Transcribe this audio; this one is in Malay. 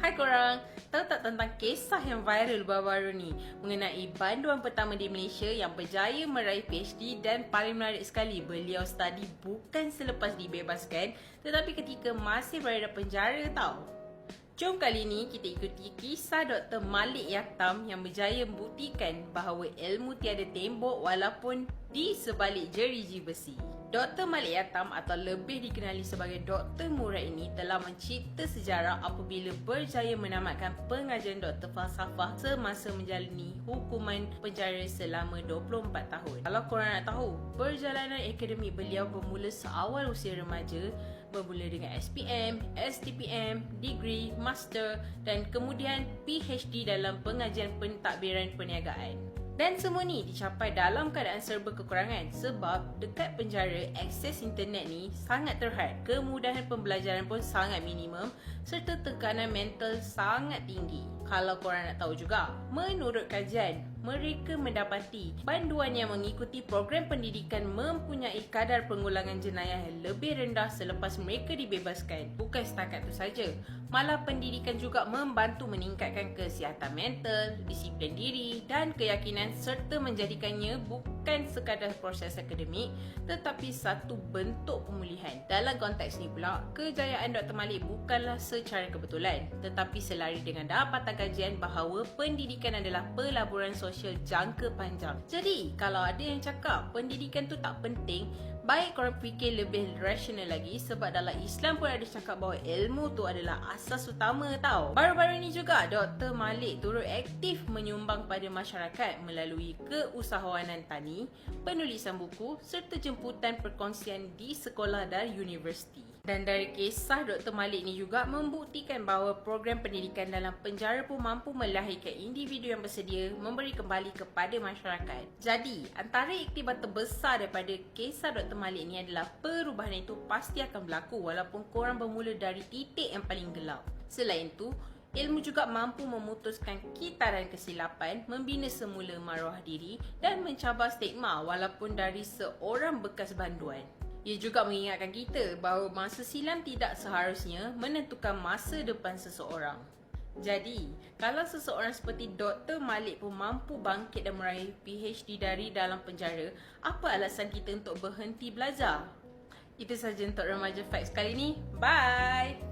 Hai korang, tahu tak tentang kisah yang viral baru-baru ni mengenai banduan pertama di Malaysia yang berjaya meraih PhD, dan paling menarik sekali, beliau study bukan selepas dibebaskan tetapi ketika masih berada penjara tau. Jom kali ni kita ikuti kisah Dr. Malik Yatam yang berjaya membuktikan bahawa ilmu tiada tembok walaupun di sebalik jeriji besi. Dr. Malik Yatam atau lebih dikenali sebagai Dr. Murad ini telah mencipta sejarah apabila berjaya menamatkan pengajaran doktor falsafah semasa menjalani hukuman penjara selama 24 tahun. Kalau korang nak tahu, perjalanan akademik beliau bermula seawal usia remaja, bermula dengan SPM, STPM, degree, master dan kemudian PhD dalam pengajian pentadbiran perniagaan. Dan semua ni dicapai dalam keadaan serba kekurangan sebab dekat penjara akses internet ni sangat terhad, kemudahan pembelajaran pun sangat minimum serta tekanan mental sangat tinggi. Kalau korang nak tahu juga, menurut kajian, mereka mendapati banduan yang mengikuti program pendidikan mempunyai kadar pengulangan jenayah yang lebih rendah selepas mereka dibebaskan. Bukan setakat itu saja, malah pendidikan juga membantu meningkatkan kesihatan mental, disiplin diri dan keyakinan serta menjadikannya bukan sekadar proses akademik tetapi satu bentuk pemulihan. Dalam konteks ni pula, kejayaan Dr. Malik bukanlah secara kebetulan tetapi selari dengan dapatan kajian bahawa pendidikan adalah pelaburan sosial jangka panjang. Jadi, kalau ada yang cakap pendidikan tu tak penting, baik korang fikir lebih rasional lagi sebab dalam Islam pun ada cakap bahawa ilmu tu adalah asas utama tau. Baru-baru ni juga Dr. Malik turut aktif menyumbang pada masyarakat melalui keusahawanan tani, penulisan buku serta jemputan perkongsian di sekolah dan universiti. Dan dari kisah Dr. Malik ni juga membuktikan bahawa program pendidikan dalam penjara pun mampu melahirkan individu yang bersedia memberi kembali kepada masyarakat. Jadi, antara iktibar terbesar daripada kisah Dr. Malik ni adalah perubahan itu pasti akan berlaku walaupun korang bermula dari titik yang paling gelap. Selain itu, ilmu juga mampu memutuskan kitaran kesilapan, membina semula maruah diri dan mencabar stigma walaupun dari seorang bekas banduan. Ia juga mengingatkan kita bahawa masa silam tidak seharusnya menentukan masa depan seseorang. Jadi, kalau seseorang seperti Dr. Malik pun mampu bangkit dan meraih PhD dari dalam penjara, apa alasan kita untuk berhenti belajar? Itu sahaja untuk Remaja Facts kali ni. Bye!